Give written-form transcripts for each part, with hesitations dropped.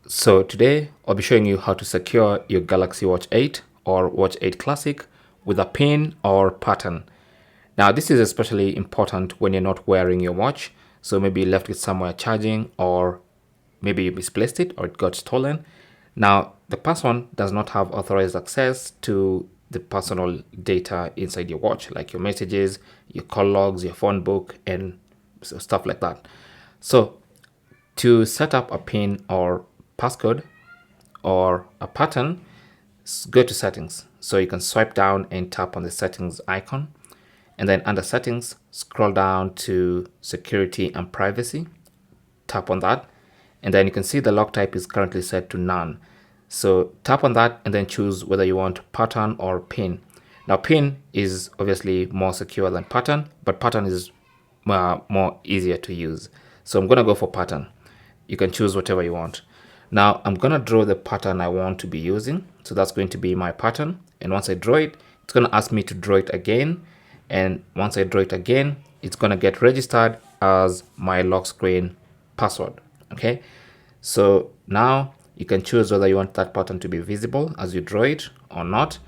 So today I'll be showing you how to secure your Galaxy Watch 8 or Watch 8 Classic with a pin or pattern. Now this is especially important when you're not wearing your watch. So maybe you left it somewhere charging, or maybe you misplaced it or it got stolen. Now the person does not have authorized access to the personal data inside your watch, like your messages, your call logs, your phone book, and stuff like that. So to set up a pin or passcode or a pattern, go to settings. So you can swipe down and tap on the settings icon, and then under settings scroll down to security and privacy, tap on that, and then you can see the lock type is currently set to none. So tap on that and then choose whether you want pattern or pin. Now pin is obviously more secure than pattern, but pattern is more easier to use. So I'm gonna go for pattern. You can choose whatever you want. Now I'm gonna draw the pattern I want to be using. So that's going to be my pattern. And once I draw it, it's gonna ask me to draw it again. And once I draw it again, it's gonna get registered as my lock screen password. Okay. So now you can choose whether you want that pattern to be visible as you draw it or not.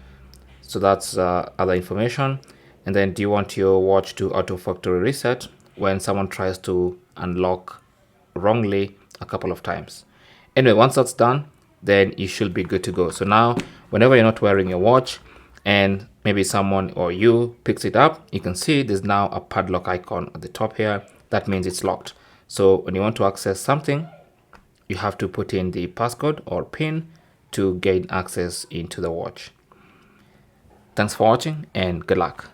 So that's other information. And then do you want your watch to auto factory reset when someone tries to unlock wrongly a couple of times? Anyway, once that's done, then you should be good to go. So now whenever you're not wearing your watch and maybe someone or you picks it up, you can see there's now a padlock icon at the top here. That means it's locked. So when you want to access something, you have to put in the passcode or pin to gain access into the watch. Thanks for watching and good luck.